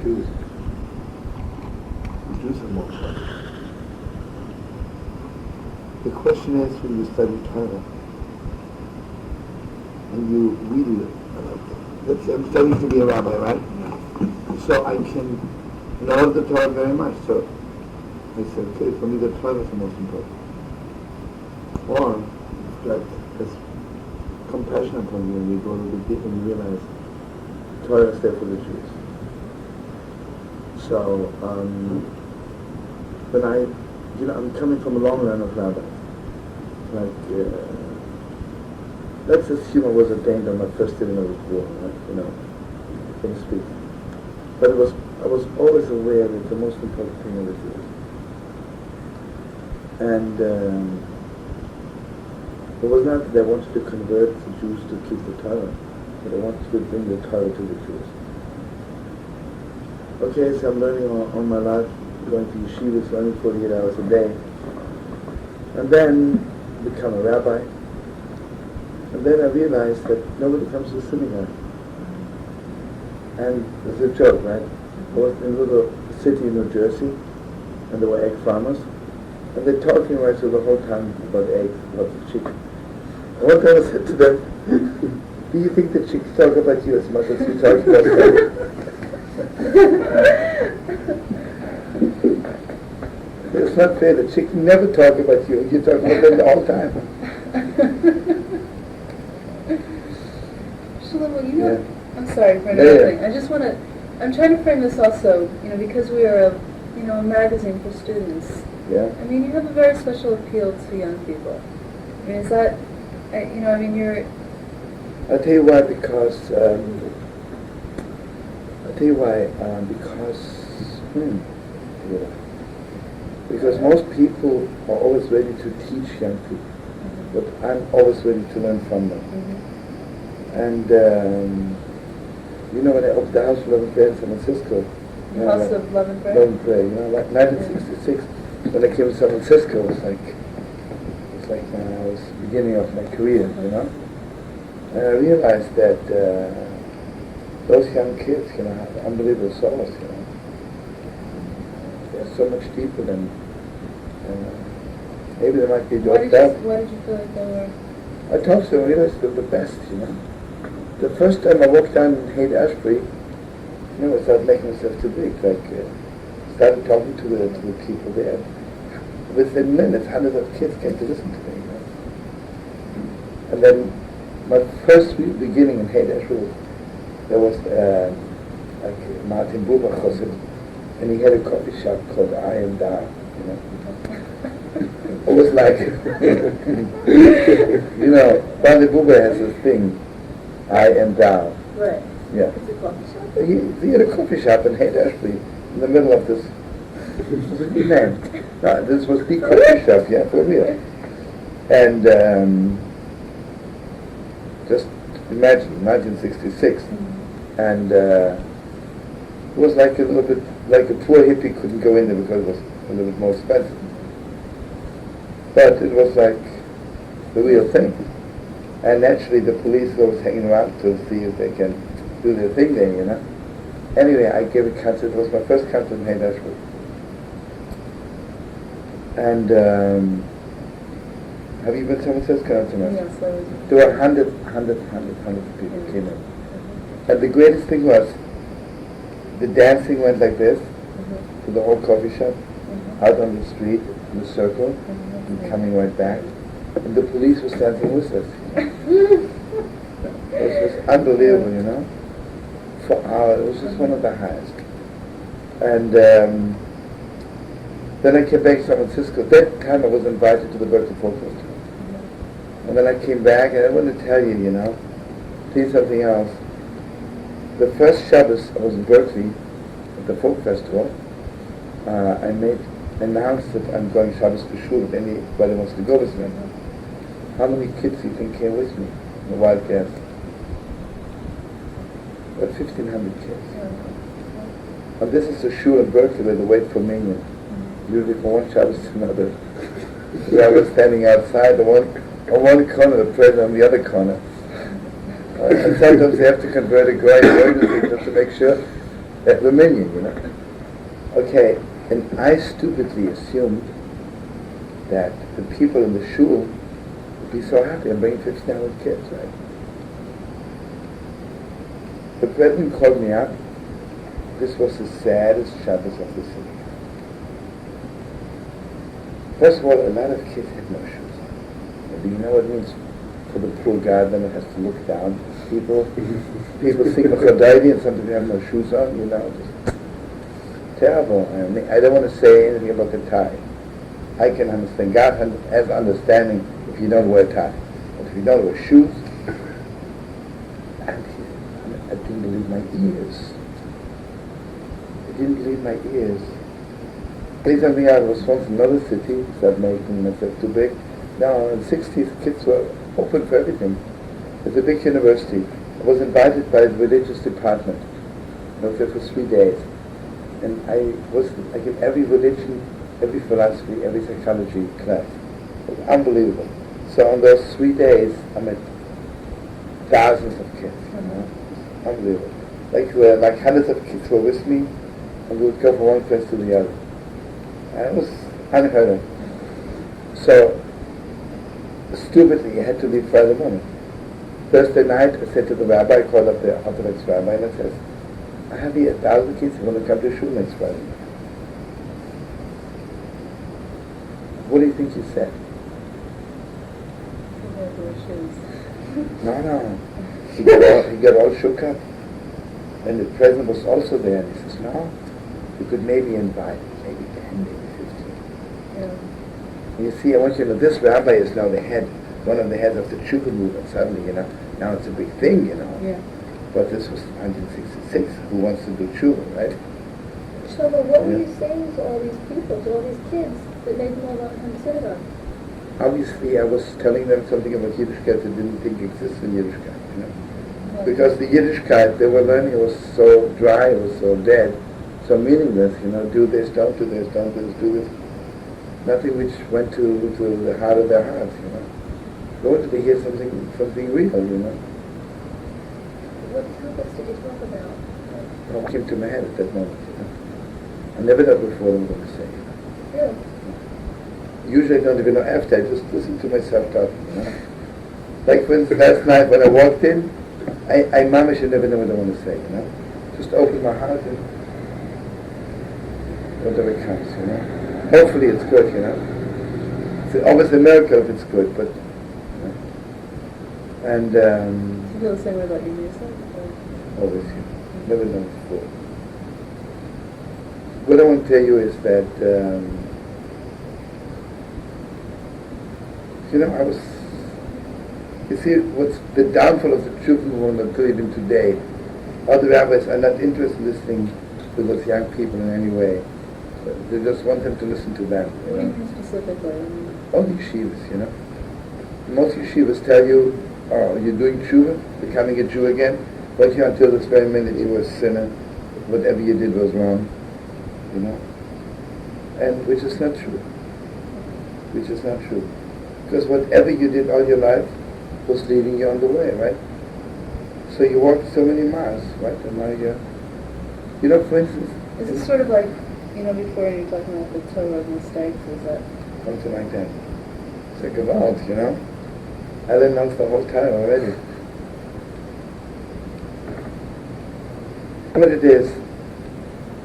Jews. The Jews have more Torah. The question is, when you study Torah, and you really, let's say I'm studying to be a rabbi, right? So I can know the Torah very much. So I said, okay, for me the Torah is the most important. Or, like, there's compassion upon you, and you go a little bit deeper and you realize Torah is there for the Jews. So, when I'm coming from a long line of rabbis. Like, let's assume I was ordained on my first day when I was born, right? So to speak. But I was always aware that the most important thing are the Jews. And it was not that I wanted to convert the Jews to keep the Torah, but I wanted to bring the Torah to the Jews. Okay, so I'm learning all my life, going to yeshivot, learning 48 hours a day, and then become a rabbi. And then I realized that nobody comes to the synagogue. And it's a joke, right? I was in a little city in New Jersey, and there were egg farmers, and they're talking right through the whole time about eggs, about the chicken. And one time I said to them, do you think the chickens talk about you as much as you talk about them? It's not fair. The chicken never talk about you. You talk about them all the time. Shlomo, I'm sorry for interrupting. I just want to. I'm trying to frame this also. Because we are a magazine for students. Yeah. I mean, you have a very special appeal to young people. I mean, is that? You're. I'll tell you why. Because. Because most people are always ready to teach young people, but I'm always ready to learn from them. And when I opened the House of Love and Prayer in San Francisco, House of Love and Prayer? Love and Prayer, like 1966, when I came to San Francisco, it was like when I was beginning of my career, And I realized that those young kids, have unbelievable souls, They're so much deeper than, maybe they might be doped up. Why did you feel like they were? I talked to them, I realized they're the best, The first time I walked down in Haight-Ashbury, I started making myself too big, started talking to the people there. Within minutes, hundreds of kids came to listen to me, And then my first beginning in Haight-Ashbury, there was Martin Buber Chassid, and he had a coffee shop called I Am Da, It was like, Martin Buber has this thing, I Am Da. Right. Yeah. It's a coffee shop. He had a coffee shop in Haight-Ashbury, in the middle of this. Man, no, this was the coffee shop, yeah, for real. And just imagine, 1966, and it was like a little bit, like a poor hippie couldn't go in there because it was a little bit more expensive. But it was like the real thing. And naturally the police were always hanging around to see if they can do their thing there, Anyway, I gave a concert. It was my first concert in Haight-Ashbury. And have you been to San Francisco? Yes, I was. There were 100 people came in. And the greatest thing was, the dancing went like this, to the whole coffee shop, out on the street, in a circle, and coming right back. And the police was dancing with us. It was just unbelievable, For hours, it was just one of the highest. And then I came back to San Francisco. That time I was invited to the Berkeley Folk Festival. And then I came back, and I want to tell you, tell you something else. The first Shabbos I was in Berkeley at the Folk Festival. I announced that I'm going Shabbos to shul if anybody wants to go with me. How many kids do you think came with me? The Wildcats. About 1,500 kids. And this is the shul in Berkeley where they wait for minyan. Usually from one Shabbos to another. So I was standing outside on one corner, the prayer on the other corner. And sometimes they have to convert a guy just to make sure. The minyan, you know. Okay, and I stupidly assumed that the people in the shul would be so happy. I'm bringing 1,500 kids, right? The president called me up. This was the saddest Shabbos of the city. First of all, a lot of kids had no shoes on. Do you know what it means for the poor guy then has to look down? People think of Chadaidi and sometimes they have no shoes on, you know. Just terrible. I mean, I don't want to say anything about the tie. I can understand. God has understanding if you don't wear a tie. But if you don't wear shoes, and I didn't believe my ears. I didn't believe my ears. Please help me out. I was once in another city, started making myself too big. Now in the 60s, kids were open for everything. It's a big university. I was invited by the religious department. I was there for 3 days. And I gave every religion, every philosophy, every psychology class. It was unbelievable. So on those 3 days, I met thousands of kids, you know. Unbelievable. Like hundreds of kids were with me, and we would go from one place to the other. And it was unheard of. So, stupidly, I had to leave Friday morning. Thursday night, I said to the rabbi, I called up the Orthodox rabbi, and I said, I have here 1,000 kids who want to come to shul next Friday. What do you think he said? No. He got all shook up. And the president was also there, and he says, no, you could maybe invite maybe 10, maybe 15. Yeah. And you see, I want you to know, this rabbi is now the head, one of the heads of the Teshuva movement, suddenly, you know. Now it's a big thing, you know. Yeah. But this was 1966. Who wants to do Teshuva, right? Shlomo, what were you saying to all these people, to all these kids, that made them all want to come to synagogue? Obviously, I was telling them something about Yiddishkeit they didn't think exists in Yiddishkeit, you know. Because the Yiddishkeit they were learning was so dry, it was so dead, so meaningless, you know, do this, don't do this, don't do this, do this. Nothing which went to the heart of their hearts, you know. They wanted to hear something real, you know. What topics did you talk about? What came to my head at that moment, you know. I never know before what I'm going to say, you know. Really? Usually I don't even know after, I just listen to myself talking, you know. Like for instance, last night when I walked in, I mamish never know what I want to say, you know. Just open my heart and whatever comes, you know. Hopefully it's good, you know. It's always a miracle if it's good, but, you know. And, Do you feel the same way about your music? always, you know. Never known before. What I want to tell you is that, you know, you see, what's the downfall of the Teshuva movement until even today, other rabbis are not interested in listening to those young people in any way. They just want them to listen to them. What do you mean specifically? All the yeshivas, you know. Most yeshivas tell you, oh, you're doing Teshuva, becoming a Jew again, but you until this very minute you were a sinner, whatever you did was wrong, you know. And which is not true. Which is not true. Because whatever you did all your life was leading you on the way, right? So you walked so many miles, right? And now you're, you know, for instance... Is it sort of like, you know, before you were talking about the Torah of mistakes, is that... Something like that. It's like a vault, you know? I didn't know the whole time already. What it is,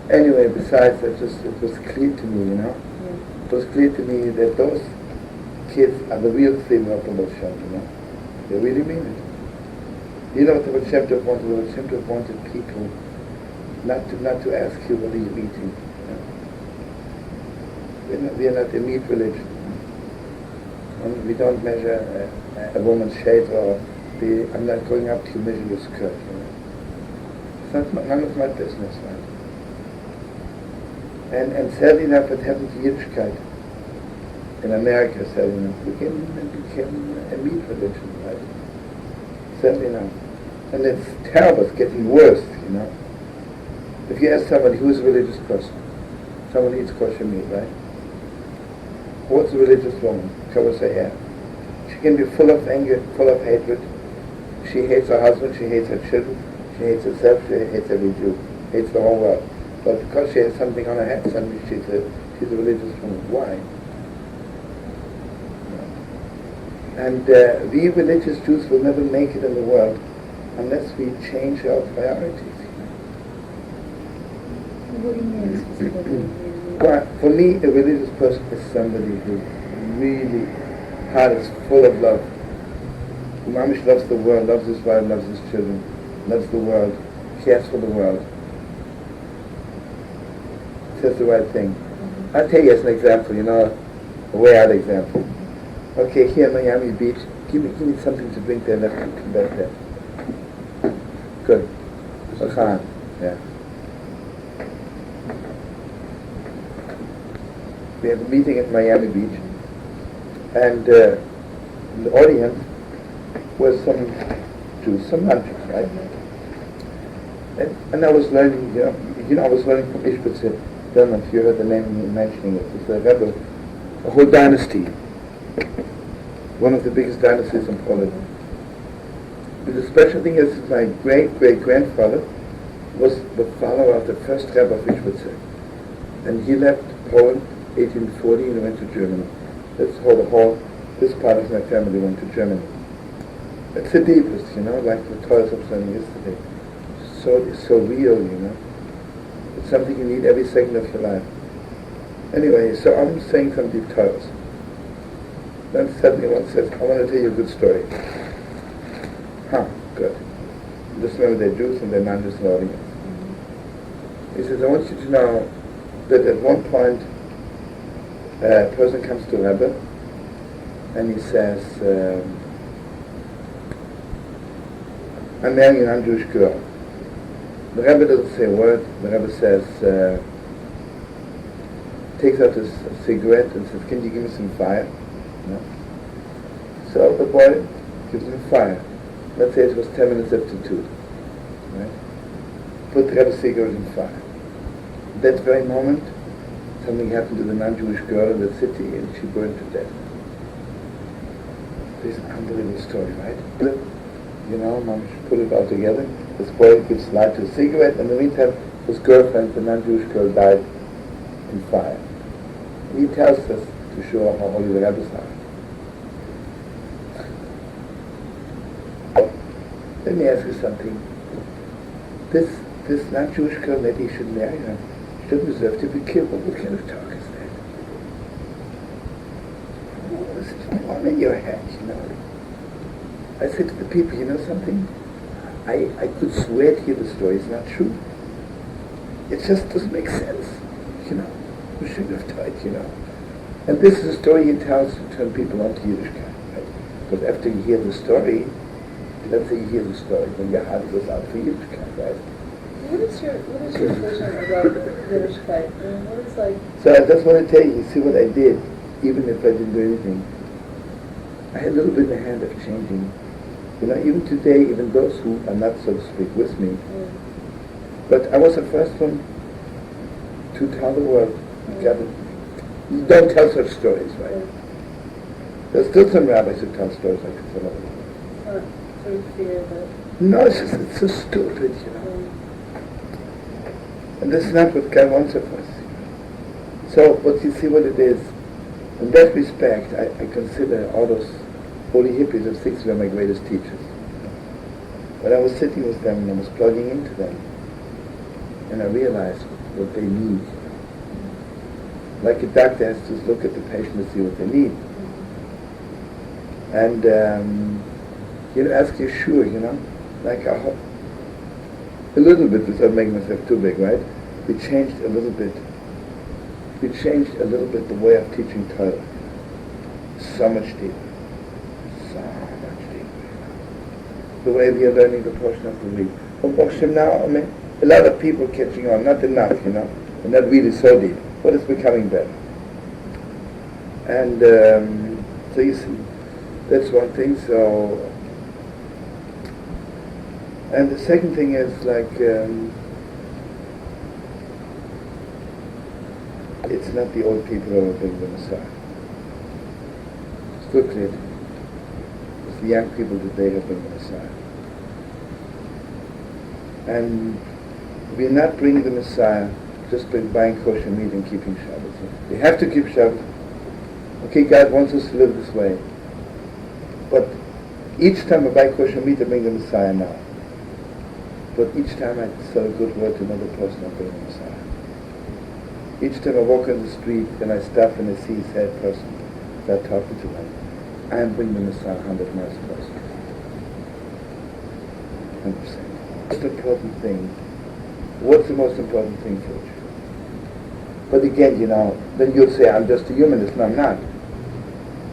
anyway, besides that, it was clear to me, you know? Yeah. It was clear to me that those kids are the real thing of the Moshav, you know? They really mean it. You know what the Baal Shem Tov wanted? The Baal Shem Tov wanted people not to ask you what are you eating. You know? We are not a meat religion. We don't measure a woman's shade, or I'm not going up to you measure your skirt. You know? It's not none of my business, right? And sadly enough, what happened to Yiddishkeit in America, sadly enough, became a meat religion, right? Sadly enough. And it's terrible, it's getting worse, you know. If you ask somebody who is a religious person, someone eats kosher meat, right? What's a religious woman? Covers her hair. She can be full of anger, full of hatred. She hates her husband, she hates her children, she hates herself, she hates every Jew. hates the whole world. But because she has something on her head, suddenly she's a religious woman. Why? And we religious Jews will never make it in the world unless we change our priorities. What do you mean specifically? Well, for me, a religious person is somebody who really heart is full of love. Who mamish loves the world, loves his wife, loves his children, loves the world, cares for the world. Says the right thing. I'll tell you as an example, a way out example. Okay, here in Miami Beach, give me something to drink there, let's come back there. Good. Yeah. We have a meeting at Miami Beach, and in the audience was some Jews, some non-Jews, right? And I was learning, I was learning from Ishbitzer. I don't know if you heard the name of me mentioning it. It's a Rebbe, a whole dynasty, one of the biggest dynasties in Poland. But the special thing is, my great-great-grandfather was the father of the first Rebbe of Ishbitzer, and he left Poland 1840 and went to Germany. That's how this part of my family went to Germany. It's the deepest, like the Torah of learning yesterday. So real, It's something you need every second of your life. Anyway, so I'm saying some deep Torahs. Then suddenly one says, I want to tell you a good story. Good. Just remember they're Jews and they're non-Jews in the audience. He says, I want you to know that at one point a person comes to Rebbe and he says, I'm marrying a non-Jewish girl. The Rebbe doesn't say a word. The Rebbe says, takes out his cigarette and says, can you give me some fire? No. So the boy gives him fire. Let's say it was 10 minutes after 2. Right? Put the Rebbe's cigarette in fire. That very moment, something happened to the non-Jewish girl in the city and she burned to death. It's an unbelievable story, right? Mom should put it all together. This boy gives light to a cigarette, and in the meantime, his girlfriend, the non-Jewish girl, died in fire. And he tells us to show how holy the Rebbe's are. Let me ask you something. This non-Jewish girl, maybe you should marry her. She doesn't deserve to be killed. What kind of talk is that? This is warm in your head, I said to the people, something? I could swear to you the story is not true. It just doesn't make sense, We shouldn't have died, And this is a story he tells to turn people on to Yiddishkeit, right? Because after you hear the story, let's say you hear the story, then your heart goes out for Yiddishkeit, right? What is your vision about Yiddishkeit? What is like... So I just want to tell you see what I did, even if I didn't do anything. I had a little bit in the hand of changing. Even today, even those who are not, so to speak, with me. But I was the first one to tell the world, you don't tell such stories, right? There's still some rabbis who tell stories like this. Sort of fear that... No, it's so stupid, And this is not what God wants of us. So, what you see what it is, in that respect, I consider all those holy hippies of 60 were my greatest teachers. When I was sitting with them and I was plugging into them, and I realized what they need. Like a doctor has to look at the patient to see what they need. And, ask Yeshua, like a little bit, without making myself too big, right? We changed a little bit the way of teaching Torah. So much deeper. The way we are learning the portion of the week. But now, a lot of people catching on, not enough, and not really so deep, but it's becoming better. And so you see, that's one thing. So, and the second thing is it's not the old people who are bringing the Messiah. It's quickly. The young people today have been the Messiah. And we're not bringing the Messiah just by buying kosher meat and keeping Shabbat. We have to keep Shabbat. Okay, God wants us to live this way. But each time I buy kosher meat, I bring the Messiah now. But each time I say a good word to another person, I bring the Messiah. Each time I walk on the street and I stop and I see a sad person, start talking to them, I am bringing the Messiah 100 miles closer. 100%. Most important thing. What's the most important thing for you? But again, then you'll say, I'm just a humanist. No, I'm not.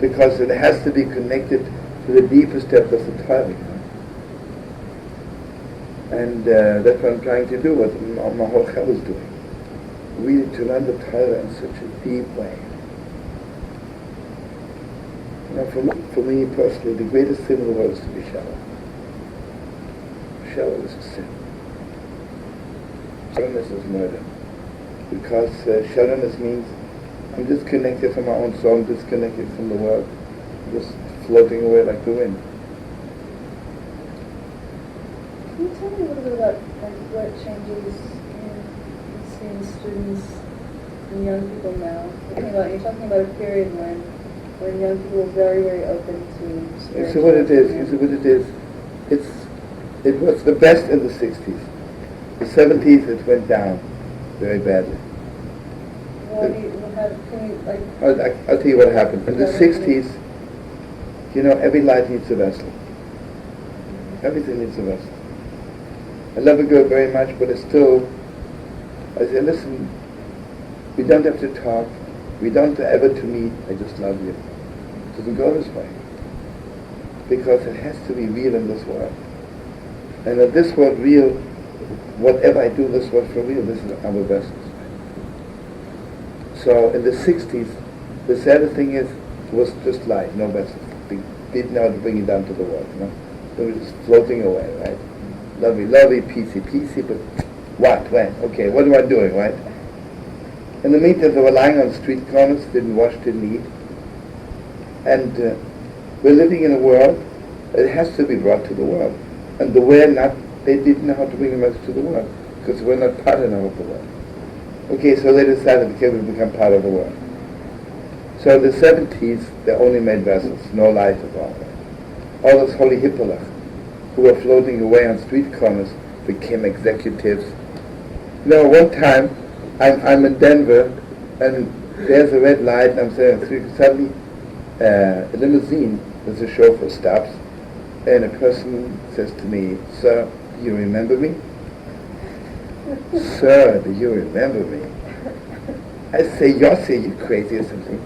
Because it has to be connected to the deepest depth of the Torah. And that's what I'm trying to do, what my whole hell is doing. Really to learn the Torah in such a deep way. For me personally, the greatest sin in the world is to be shallow. Shallow is a sin. Shallowness is murder. Because shallowness means I'm disconnected from my own soul, I'm disconnected from the world, just floating away like the wind. Can you tell me a little bit about what changes you see in students and young people now? You're talking about a period when young people were very, very open to spiritual. You see what it is. It was the best in the 60s. The 70s it went down very badly. I'll tell you what happened. In the 60s, every light needs a vessel. Everything needs a vessel. I love a girl very much, but I say, listen, we don't have to talk, we don't ever to meet, I just love you. It doesn't go this way. Because it has to be real in this world. And in this world real, whatever I do this world for real, this is our vessels. So in the 60s, the saddest thing is, it was just light, no vessels. They didn't know how to bring it down to the world, They were just floating away, right? Lovely, peacey, but what, when? Okay, what am I doing, right? In the meantime, they were lying on street corners, didn't wash, didn't eat. And we're living in a world that has to be brought to the world. And they didn't know how to bring the message to the world, because we're not part enough of the world. Okay, so they decided the kids would become part of the world. So in the 70s, they only made vessels, no light at all. All those holy hippolach who were floating away on street corners became executives. One time, I'm in Denver, and there's a red light, and I'm saying, suddenly a limousine with a chauffeur stops, and a person says to me, "Sir, you remember me?" "Sir, do you remember me?" I say, "Yossi, you crazy or something."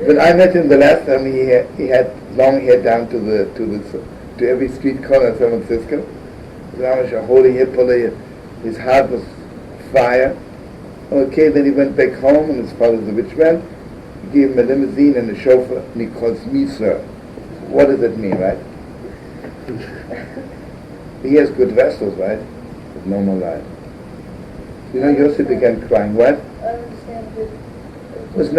When I met him the last time, he had long hair down to every street corner in San Francisco. He was a holy hippole. His heart was fire. Okay, then he went back home, and his father's a rich man. He gave him a limousine and a chauffeur, and he calls me sir. What does it mean, right? He has good vessels, right? But no more light. Yossi began crying. What? I understand it. Was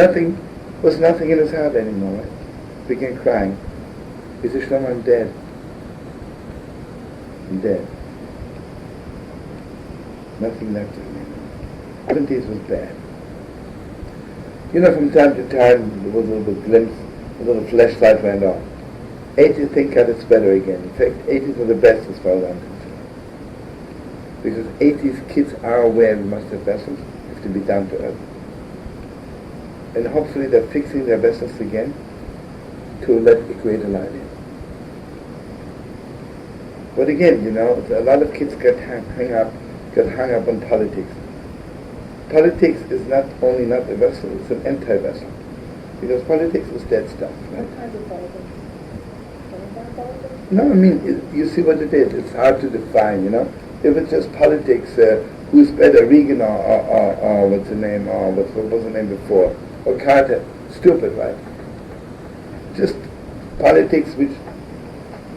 nothing in his heart anymore, right? Began crying. He said, "Shlomo, I'm dead. I'm dead. Nothing left of me." 70s was bad. From time to time, there was a little glimpse, a little flashlight went on. 80s, thank God, it's better again. In fact, 80s were the best as far as I'm concerned. Because 80s kids are aware we must have vessels, we have to be down to earth. And hopefully they're fixing their vessels again to let a greater light in. But again, a lot of kids get hung up on politics. Politics is not only not a vessel, it's an anti-vessel. Because politics is dead stuff, right? What kinds of politics? Any kind of politics? No, you see what it is. It's hard to define, If it's just politics, who's better, Reagan or what's the name, or what was the name before, or Carter, stupid, right? Just politics which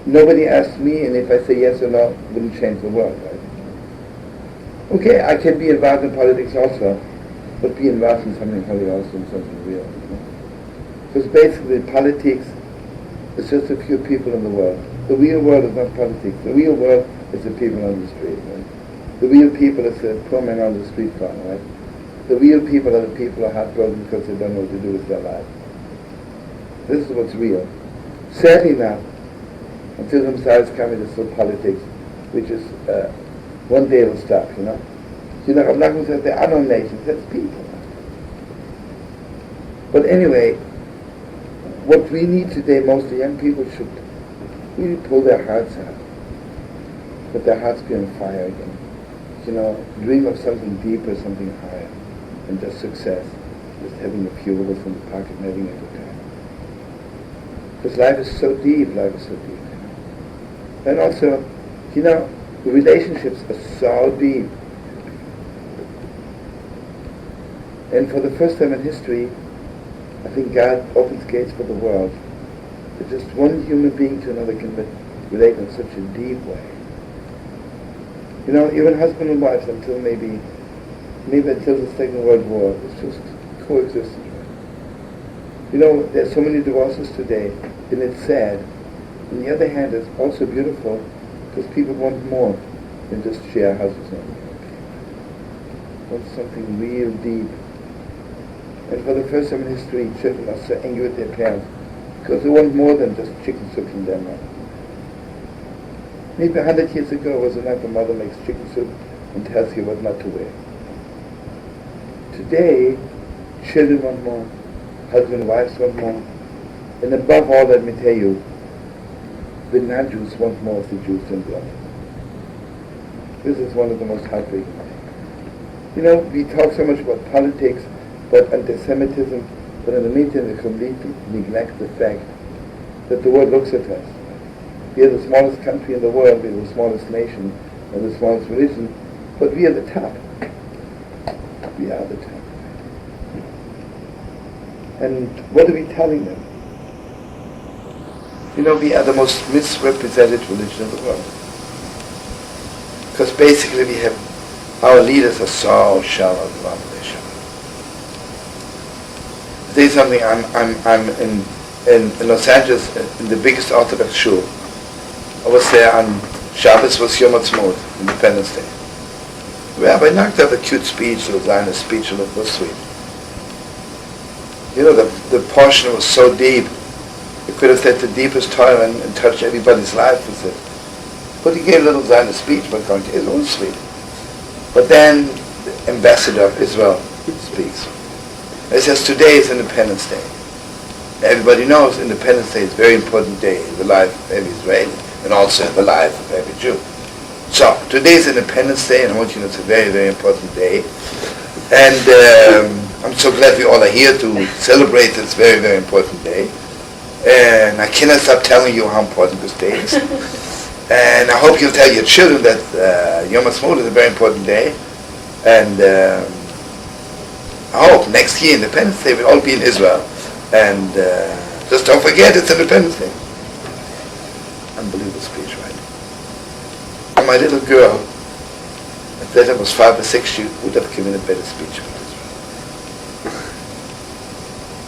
nobody asks me, and if I say yes or no, it wouldn't change the world, right? Okay, I can be involved in politics also, but be involved in something holy also, in something real, Because basically politics It's just a few people in the world. The real world is not politics. The real world is the people on the street. Right? The real people is the poor man on the street corner. Right? The real people are the people who are heartbroken because they don't know what to do with their life. This is what's real. Sadly now, until the Messiah is coming, there's still politics, which is one day it'll stop. I'm not going to say there are no nations. That's people. But anyway, what we need today, mostly young people should really pull their hearts out. Let their hearts be on fire again. Dream of something deeper, something higher, than just success, just having a few rubles in the pocket and having a good time. Because life is so deep. And also, the relationships are so deep. And for the first time in history, I think God opens gates for the world. That just one human being to another can relate in such a deep way. Even husband and wife until maybe until the Second World War, it's just coexisted. There's so many divorces today, and it's sad. On the other hand, it's also beautiful because people want more than just share houses and want something real deep. And for the first time in history, children are so angry with their parents because they want more than just chicken soup from Denmark. Maybe 100 years ago was enough a mother makes chicken soup and tells you what not to wear. Today, children want more, husband and wives want more, and above all, let me tell you, the non-Jews want more of the Jews than the others. This is one of the most heartbreaking things. We talk so much about politics, about anti-Semitism, but in the meantime we completely neglect the fact that the world looks at us. We are the smallest country in the world, we are the smallest nation, and the smallest religion, but we are the top. We are the top. And what are we telling them? We are the most misrepresented religion in the world. Because basically we have, our leaders are so shallow. I'll tell you something, I'm in Los Angeles, in the biggest Orthodox shul. I was there on Shabbos, was Yom Ha'atzmaut, Independence Day. The rabbi knocked out a cute speech, a Zionist speech, and it was sweet. The portion was so deep, he could have said the deepest Torah and touched everybody's life with it. But he gave a little Zionist speech about going to Israel, it was sweet. But then the ambassador of Israel speaks. He says, today is Independence Day. Everybody knows Independence Day is a very important day in the life of every Israeli and also in the life of every Jew. So, today is Independence Day, and I want you to know it's a very, very important day. And I'm so glad we all are here to celebrate this very, very important day. And I cannot stop telling you how important this day is. And I hope you'll tell your children that Yom Ha'atzmaut is a very important day. And I hope next year Independence Day will all be in Israel. And just don't forget it's Independence Day. Unbelievable speech, right? And my little girl, at that time was 5 or 6, she would have given a better speech about Israel.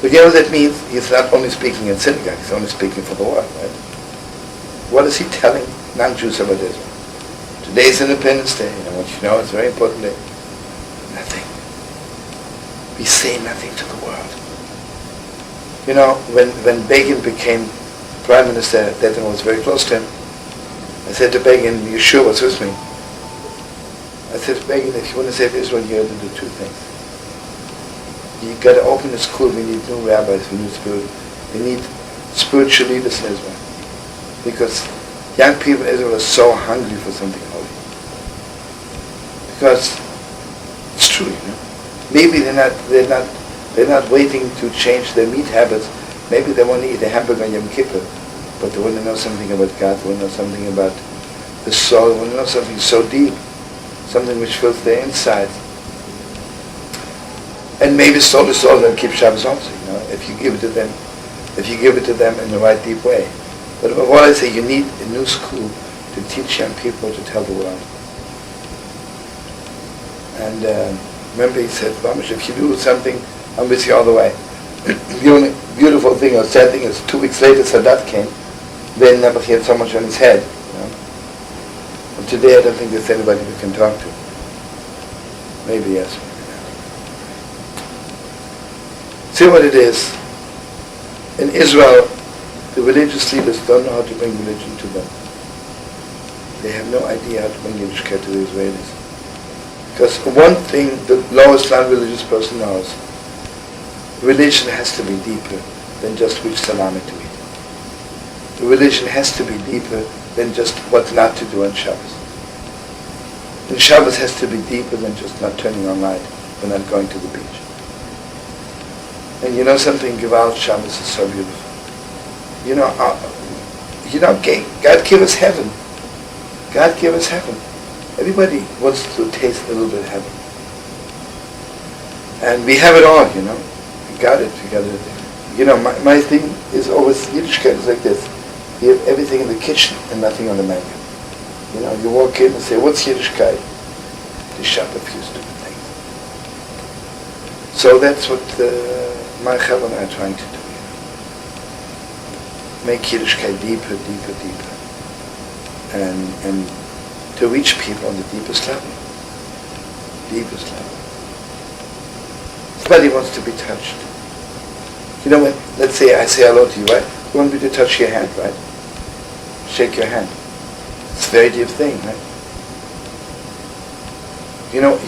So you know what that means? He's not only speaking in synagogue, he's only speaking for the world, right? What is he telling non-Jews about Israel? Today is Independence Day, and I want you to know it's a very important day. Nothing. We say nothing to the world. When Begin became Prime Minister, that time I was very close to him. I said to Begin, Yeshua was with me. I said to Begin, if you want to save Israel, you have to do two things. You got to open the school. We need new rabbis. We need spiritual leaders in Israel, because young people in Israel are so hungry for something holy. Because it's true, Maybe they're not waiting to change their meat habits. Maybe they want to eat a hamburger on Yom Kippur, but they want to know something about God. They want to know something about the soul. They want to know something so deep, something which fills their insides. And maybe soul to soul, they'll keep Shabbos also, if you give it to them, in the right deep way. But above all, I say you need a new school to teach young people to tell the world. And remember, he said, Ramesh, if you do something, I'm with you all the way. The only beautiful thing thing or sad thing is 2 weeks later Sadat came. Then never he had so much on his head. You know? And today I don't think there's anybody we can talk to. Maybe yes, maybe not. See what it is. In Israel, the religious leaders don't know how to bring religion to them. They have no idea how to bring Yiddishkeit to the Israelis. Because one thing the lowest non-religious person knows, religion has to be deeper than just which salami to eat. The religion has to be deeper than just what not to do on Shabbos. And Shabbos has to be deeper than just not turning on light or not going to the beach. And you know something, Gewalt Shabbos is so beautiful. You know, God gave us heaven. God gave us heaven. Everybody wants to taste a little bit of heaven. And we have it all, you know. We got it. You know, my thing is always, Yiddishkeit is like this. You have everything in the kitchen and nothing on the menu. You know, you walk in and say, what's Yiddishkeit? They shut a few stupid things. So that's what my Chavon are trying to do. Make Yiddishkeit deeper. And to reach people on the deepest level. Somebody wants to be touched. You know when, let's say I say hello to you, right? You want me to touch your hand, right? Shake your hand. It's a very deep thing, right? You know,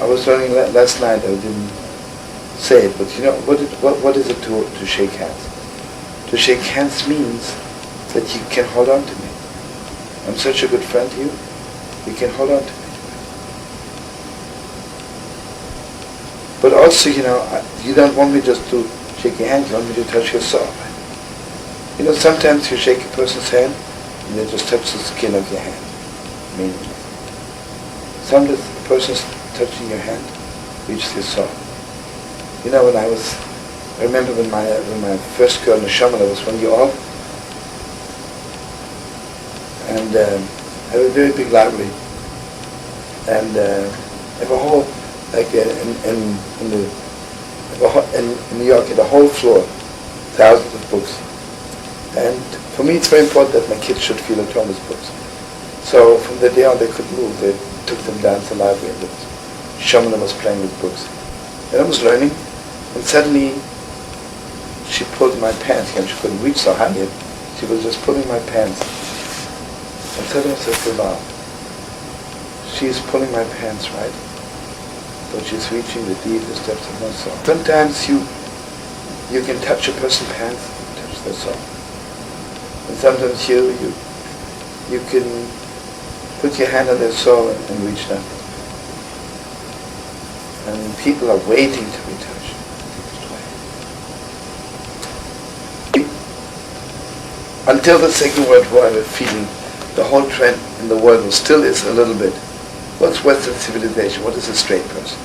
I was learning last night, I didn't say it, but you know, what is it to shake hands? To shake hands means that you can hold on to me. I'm such a good friend to you, you can hold on to me. But also, you know, you don't want me just to shake your hand, you want me to touch your soul. Right? You know, sometimes you shake a person's hand and they just touch the skin of your hand. Meaningless. Sometimes the person's touching your hand reaches your soul. You know, I remember when my first girl, Neshama, was 1 year old, and I have a very big library, and I have a whole, like in New York, the whole floor, thousands of books. And for me, it's very important that my kids should feel at home with books. So from the day on they could move, they took them down to the library, and Shlomo was playing with books. And I was learning, and suddenly she pulled my pants, and she couldn't reach so high yet. She was just pulling my pants. And suddenly I said, wow, she's pulling my pants, right? But she's reaching the deepest depths of my soul. Sometimes you can touch a person's pants, touch their soul. And sometimes you can put your hand on their soul and reach them. And people are waiting to be touched. Until the Second World War, I have a feeling the whole trend in the world still is a little bit, what's Western civilization? What is a straight person?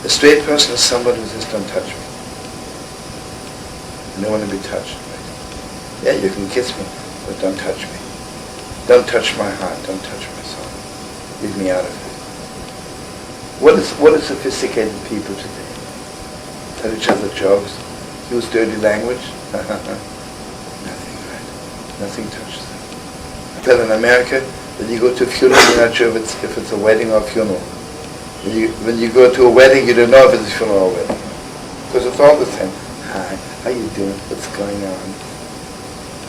A straight person is somebody who says, don't touch me. I don't want to be touched. Right? Yeah, you can kiss me, but don't touch me. Don't touch my heart, don't touch my soul. Leave me out of it. What are sophisticated people today? Tell each other jokes, use dirty language. Nothing, right? Nothing touches them. I tell in America that you go to a funeral, you're not sure if it's a wedding or a funeral. When you go to a wedding, you don't know if it's a funeral or a wedding. Because it's all the same. Hi, how you doing? What's going on?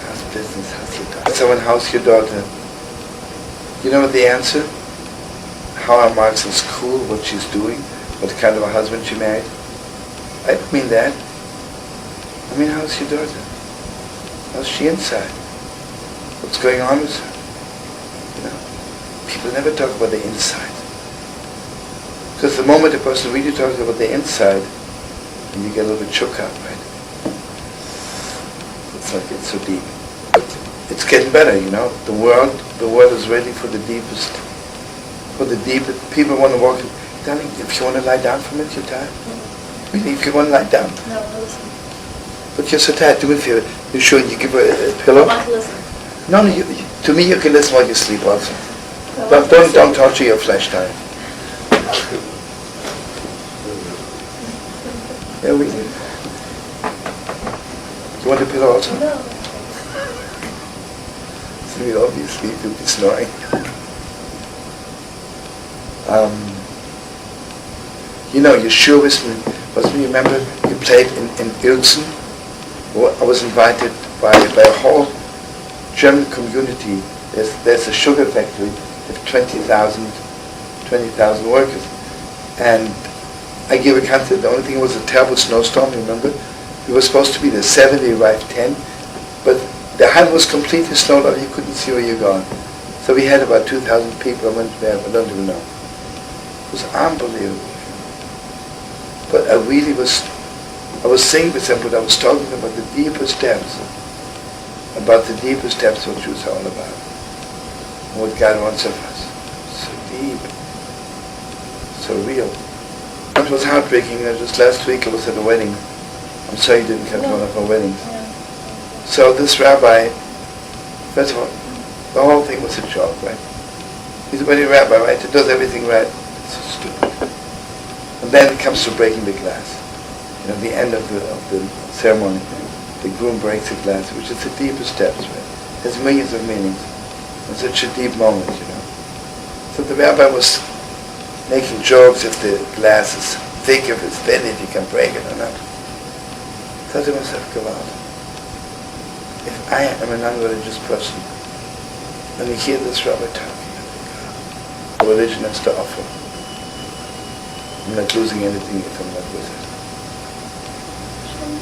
How's business? How's your daughter? Someone, how's your daughter? You know what the answer? How are marks in school, what she's doing, what kind of a husband she married. I don't mean that. I mean, how's your daughter? How's she inside? What's going on with her? You know, people never talk about the inside. Because the moment a person really talks about the inside, and you get a little bit shook up, right? It's like it's so deep. It's getting better, you know. The world is ready for the deepest. People want to walk in. Darling, if you want to lie down for a minute, you're tired. Really, if you want to lie down. No, listen. But you're so tired. Do me a favor. You sure you give her a pillow? I want to listen. No, to me you can listen while you sleep also. Don't torture your flesh time. Yeah, we You want a pillow also? No. So you obviously you'll be snoring. Yeshua was me, remember, you played in Ilzen. I was invited by a whole German community. There's a sugar factory with 20,000 workers. And I gave a concert. The only thing was a terrible snowstorm, remember? We were supposed to be there 7, they arrived 10. But the highway was completely snowed out, you couldn't see where you're going. So we had about 2,000 people. I went there, I don't even know. It was unbelievable. But I was singing with them, but I was talking about the deepest depths what Jews are all about. And what God wants of us. So deep. So real. It was heartbreaking. Just last week I was at a wedding. I'm sorry you didn't come to one of our weddings. Yeah. So this rabbi, first of all, the whole thing was a joke, right? He's a wedding rabbi, right? He does everything right. So stupid. And then it comes to breaking the glass. At the end of the ceremony, the groom breaks the glass, which is the deepest depths, right? There's millions of meanings. It's such a deep moment, So the rabbi was making jokes if the glass is thick, if it's thin, if you can break it or not. I thought to myself, go out. If I am a non-religious person, and you hear this rabbi talking, the religion has to offer. I'm not losing anything if I'm not with it.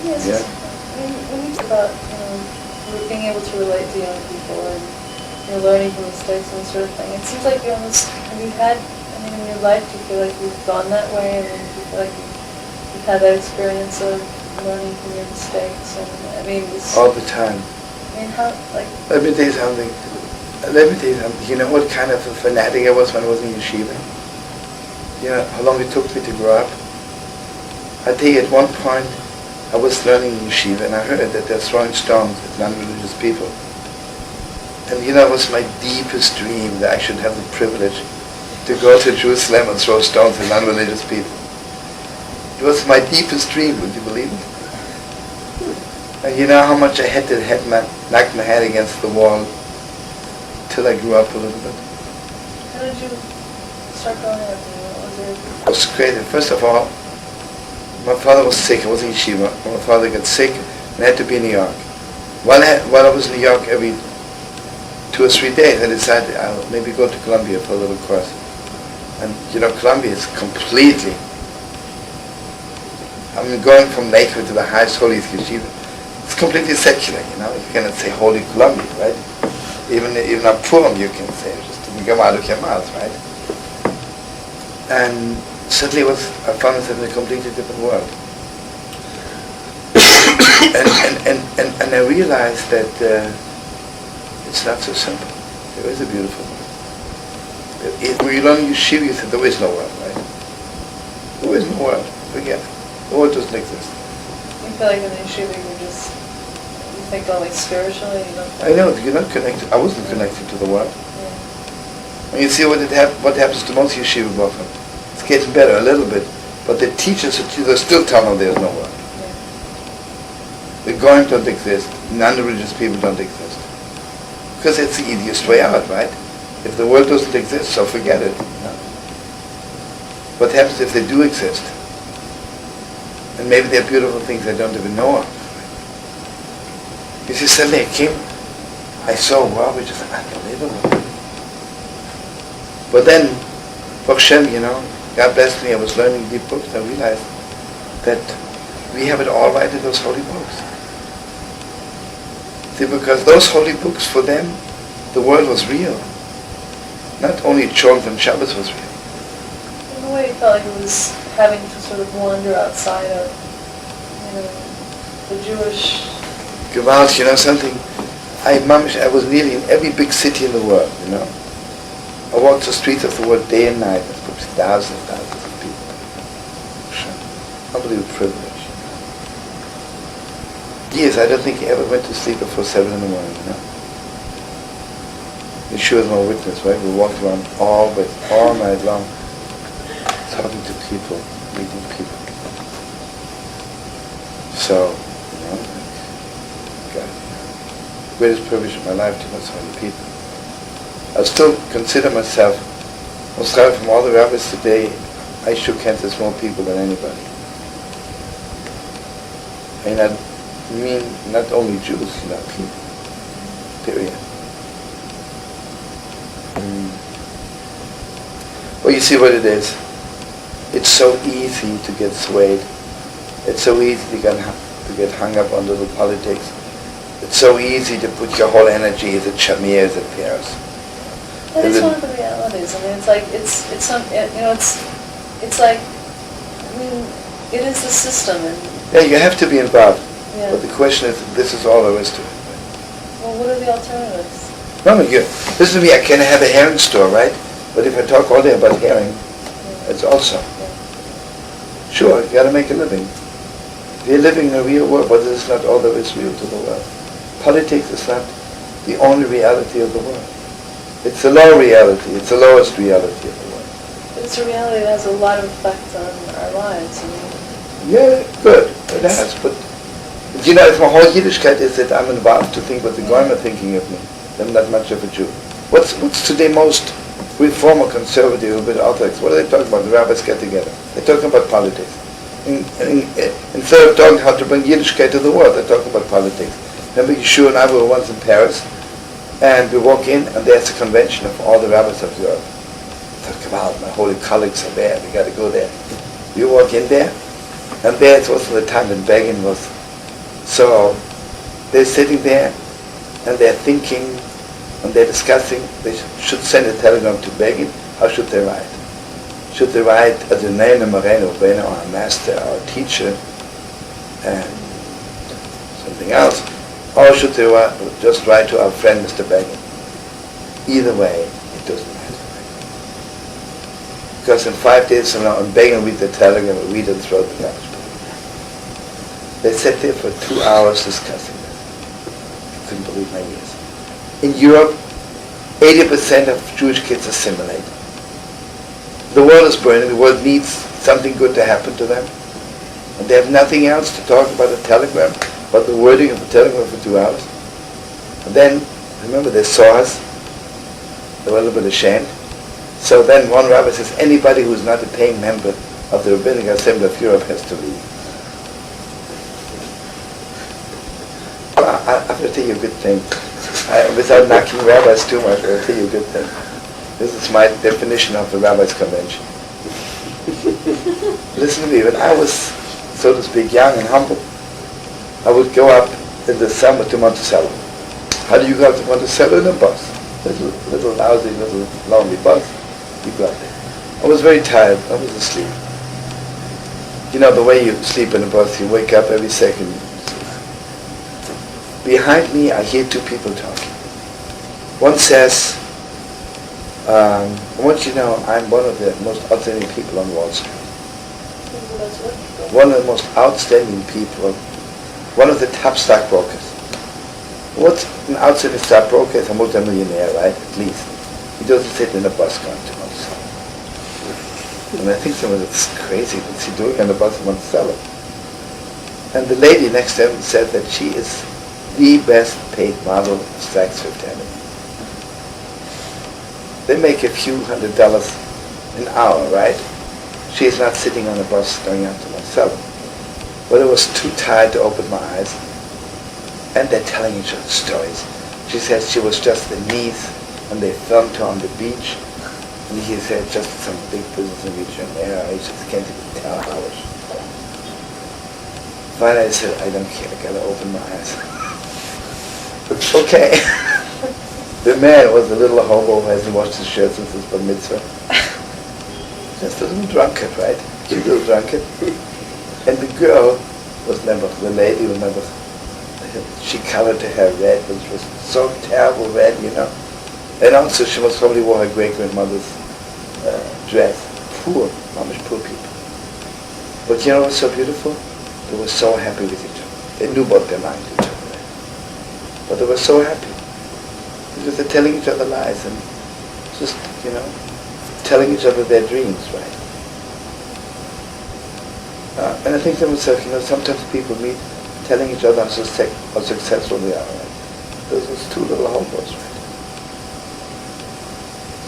Yes. Yeah? When you talk about being able to relate to young people and learning from mistakes and that sort of thing, it seems like have you had, in your life, do you feel like you've gone that way? Do you feel like you've had that experience of learning from your mistakes? All the time. How, Let me tell you something. You know what kind of a fanatic I was when I was in yeshiva? How long it took me to grow up? I tell you, at one point, I was learning in yeshiva, and I heard that they're throwing stones at non-religious people. And it was my deepest dream that I should have the privilege to go to Jerusalem and throw stones at non-religious people. It was my deepest dream, would you believe it? And you know how much I had to knock my head against the wall till I grew up a little bit? How did you start growing up? I was crazy. First of all, my father was sick. I was in yeshiva. My father got sick and had to be in New York. While I was in New York every 2 or 3 days, I decided I'll maybe go to Columbia for a little course. And Columbia is completely, going from Lakewood to the highest holiest yeshiva, it's completely secular, You cannot say Holy Columbia, right? Even on Purim you can say, it just didn't come out of your mouth, right? And suddenly I found myself in a completely different world. and I realized that it's not so simple. There is a beautiful world. When you learn yeshiva, you say there is no world, right? There is no world. Forget it. The world doesn't exist. You feel like in the yeshiva you think only spiritually? I know, you're not connected. I wasn't connected to the world. Yeah. And you see what happens to most yeshiva bochum. It's getting better a little bit, but the teachers are still telling them there's no world. Yeah. The goyim don't exist. Non-religious people don't exist. Because it's the easiest way out, right? If the world doesn't exist, so forget it. What happens if they do exist? And maybe they're beautiful things I don't even know of. You see, suddenly I saw a world which is unbelievable. But then, Baruch Hashem, God blessed me, I was learning deep books, and I realized that we have it all right in those holy books. See, because those holy books, for them, the world was real. Not only Chol and Shabbos was real. In a way, it felt like it was having to sort of wander outside of, the Jewish... Gewalt, something, I was nearly in every big city in the world, I walked the streets of the world day and night. There's probably thousands and thousands of people. Unbelievable privilege. Years, I don't think I ever went to sleep before 7 in the morning, Yeshua is my witness, right? We walked around all night long, talking to people, meeting people. So, greatest privilege of my life to know so many people. I still consider myself, Moshav, from all the rabbis today, I shook hands with more people than anybody. And I mean not only Jews, people. Period. Well, you see what it is. It's so easy to get swayed. It's so easy to get hung up on little politics. It's so easy to put your whole energy as it Shamir, as it Paris. That is one of the realities. I mean, it's like it is the system. And yeah, you have to be involved. yeah. But the question is, this is all there is to it. Well, what are the alternatives? No, listen to me, I can have a herring store, right? But if I talk all day about herring, it's also. Sure, you got to make a living. We're living in a real world, but this is not all there is real to the world. Politics is not the only reality of the world. It's the low reality. It's the lowest reality of the world. But it's a reality that has a lot of effect on our lives. I mean, yeah, good. It has, but if my whole Yiddishkeit is that I'm involved to think what the Goyim are thinking of me, then I'm not much of a Jew. What's today most reform or conservative, a bit Orthodox? What are they talking about? The rabbis get together. They're talking about politics. Instead of talking how to bring Yiddishkeit to the world, they're talking about politics. Remember, Yeshua and I were once in Paris, and we walk in, and there's a convention of all the rabbis of Europe. Talk about my holy colleagues are there. We got to go there. We walk in there, and there it was the time when Begin was. So they're sitting there, and they're thinking, and they're discussing. They should send a telegram to Begin. How should they write? Should they write as a name of Moreno, or our master, our teacher, and something else? Or should they just write to our friend, Mr. Begin? Either way, it doesn't matter. Because in 5 days from now, when Begin read the telegram, we read and throw the garbage. They sat there for 2 hours discussing this. I couldn't believe my ears. In Europe, 80% of Jewish kids assimilate. The world is burning. The world needs something good to happen to them. And they have nothing else to talk about a telegram, but the wording of the telegram for 2 hours. And then, remember, they saw us. They were a little bit ashamed. So then one rabbi says, anybody who is not a paying member of the Rabbinic Assembly of Europe has to leave. I'm going to tell you a good thing. Without knocking rabbis too much, I'll tell you a good thing. This is my definition of the Rabbis' Convention. Listen to me, when I was, so to speak, young and humble, I would go up in the summer to Monticello. How do you go up to Monticello? In a bus. Little lousy, little lonely bus. You go up there. I was very tired. I was asleep. You know, the way you sleep in a bus, you wake up every second. Behind me, I hear 2 people talking. One says, I want you to know I'm one of the most outstanding people on Wall Street. One of the most outstanding people, one of the top stockbrokers. What's an outstanding stockbroker? Is a multimillionaire, right? At least. He doesn't sit in a bus going to Monticello. And I think someone that's crazy. What's he doing on the bus in Monticello? And the lady next to him said that she is the best paid model of Saks Fifth Avenue. They make a few $100s an hour, right? She is not sitting on a bus going out to Monticello. But I was too tired to open my eyes. And they're telling each other stories. She said she was just the niece, and they filmed her on the beach. And he said just some big business in Rio de Janeiro. I just can't even tell how it. Finally I said, I don't care, I gotta open my eyes. Okay. The man was a little hobo who hasn't washed his shirt since his bar mitzvah. Just a little drunkard, right? Cute little drunkard. And the girl was never, the lady was never, she colored her hair red, which was so terrible red, you know. And also she most probably wore her great-grandmother's dress. Poor, mamish poor people. But you know what's so beautiful? They were so happy with each other. They knew what their mind each other. But they were so happy. Because they're telling each other lies and just, you know, telling each other their dreams, right? And I think to myself, you know, sometimes people meet telling each other how successful they are, right? Those two little homos, right?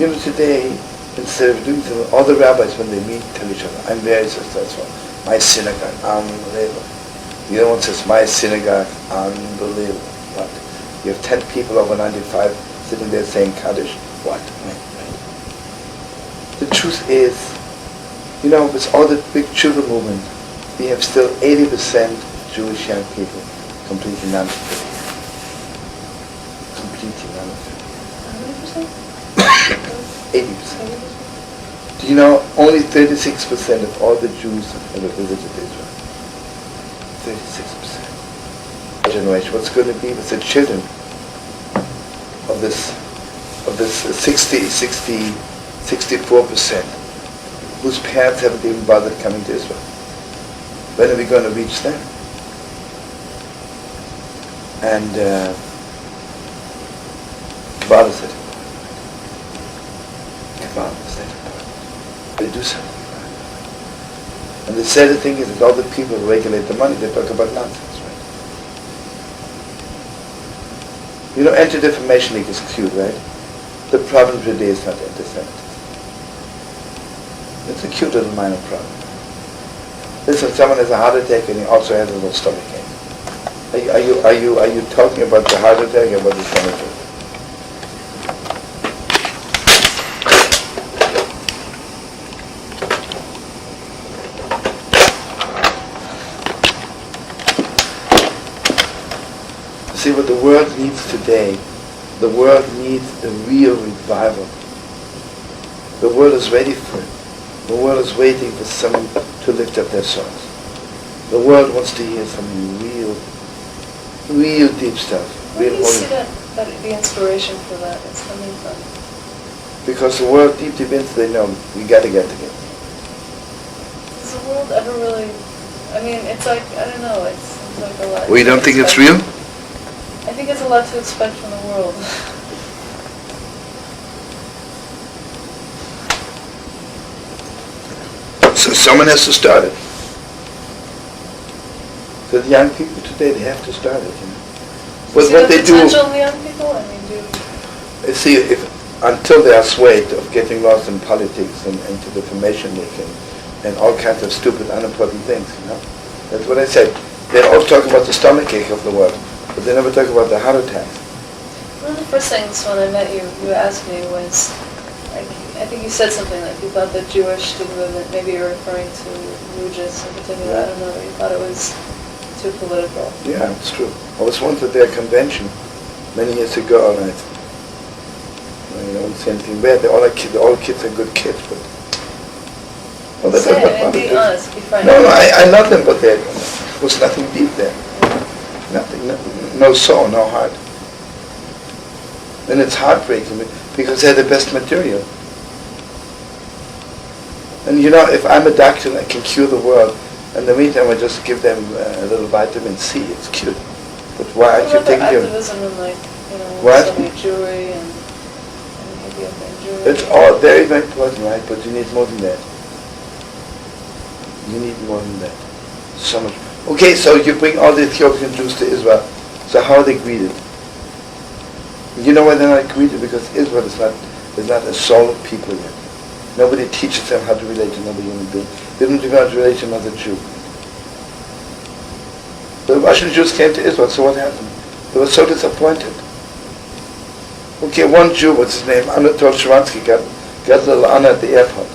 You know, today, instead of doing something, all the rabbis, when they meet, tell each other, I'm very successful. My synagogue, unbelievable. The other one says, my synagogue, unbelievable. What? You have 10 people over 95 sitting there saying Kaddish. What? Right. The truth is, you know, with all the big Teshuva movement, we have still 80% Jewish young people completely non-fit. Completely non-fit. 80%. Do you know, only 36% of all the Jews have ever visited Israel. 36%. Generation. What's going to be with the children of this 64% whose parents haven't even bothered coming to Israel? When are we going to reach them? And Kabbalah said it. Kabbalah said it. They do something. And the sad thing is that all the people who regulate the money, they talk about nonsense, right? You know, Anti-Defamation League is cute, right? The problem today is not anti-Semitism. It's a cute little minor problem. Listen, someone has a heart attack and he also has a little stomach ache. Are you talking about the heart attack or about the stomach ache? See what the world needs today. The world needs a real revival. The world is ready for it. The world is waiting for someone to lift up their souls. The world wants to hear some real deep stuff. Where do you see that the inspiration for that is coming from? Because the world deep inside, they know we got to get together. Does the world ever really? I mean, it's like, I don't know. It seems like a lot. Well, you don't think it's real? I think it's a lot to expect from the world. So someone has to start it. So the young people today, they have to start it. You know. But what they do, potential in the young people? I mean, see, until they are swayed of getting lost in politics and into defamation making and all kinds of stupid, unimportant things, you know. That's what I said. They all talk about the stomach ache of the world, but they never talk about the heart attack. one of the first things when I met you, you asked me was, I think you said something like you thought the Jewish student movement, maybe you're referring to Rujus in particular, I don't know, you thought it was too political. Yeah, it's true. I was once at their convention many years ago, and I don't say anything bad. All kids are good kids, but Say it and be honest, be frank. No, I love them, but there was nothing deep there. Nothing, no soul, no heart. And it's heartbreaking because they're the best material. And you know, if I'm a doctor and I can cure the world, in the meantime I just give them a little vitamin C, it's cute. But why aren't you taking your... activism and like, what? some Jewry and Ethiopian Jewry. It's all very, very important, right? But you need more than that. You need more than that. So much. Okay, so you bring all the Ethiopian Jews to Israel. So how are they greeted? You know why they're not greeted? Because Israel is not a soul people yet. Nobody teaches them how to relate to another human being. They don't even know how to relate to another Jew. The Russian Jews came to Israel, so what happened? They were so disappointed. Okay, one Jew, what's his name? Anatol Sharansky got a little honor at the airport.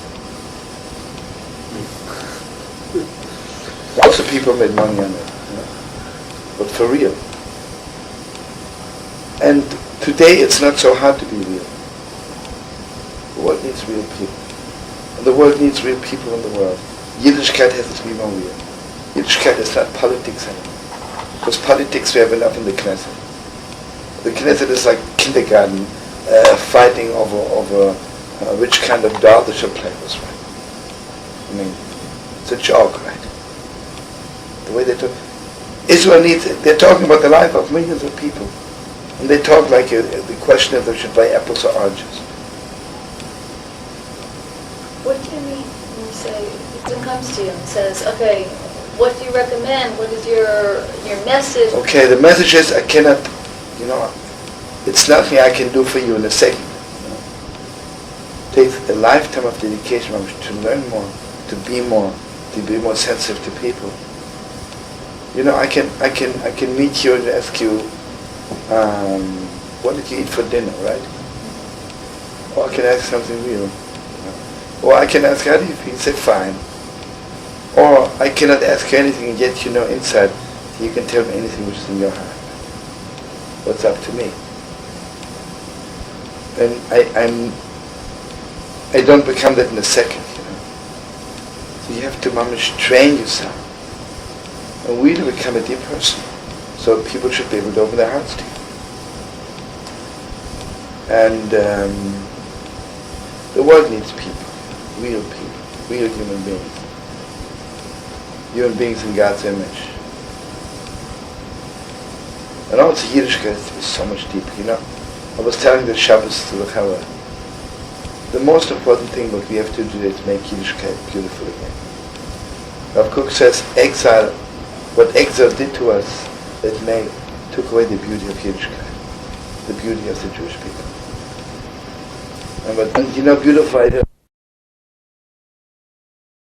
Lots of people made money on it, but for real. And today it's not so hard to be real. The world needs real people. And the world needs real people in the world. Yiddishkeit has to be more real. Yiddishkeit is not politics anymore. Because politics we have enough in the Knesset. The Knesset is like kindergarten, fighting over which kind of doll they should play with, right? I mean, it's a joke, right? The way they talk. Israel needs it. They're talking about the life of millions of people. And they talk like the question if they should buy apples or oranges. What do you mean when you say, if someone comes to you and says, okay, what do you recommend? What is your message? Okay, the message is I cannot, It's nothing I can do for you in a second. It takes a lifetime of dedication to learn more, to be more sensitive to people. I can meet you and ask you, what did you eat for dinner, right? Or I can ask something real. Or I can ask, how do you feel? You say, fine. Or I cannot ask you anything, and yet you know inside, so you can tell me anything which is in your heart. What's up to me? And I don't become that in a second, So you have to train yourself. And really become a deep person. So people should be able to open their hearts to you. And the world needs people, real human beings. Human beings in God's image. And also Yiddishkeit has to be so much deeper, I was telling the Shabbos to the Chavah, the most important thing what we have to do is make Yiddishkeit beautiful again. Rav Kook says what exile did to us, it took away the beauty of Yiddishkeit, the beauty of the Jewish people. And beautiful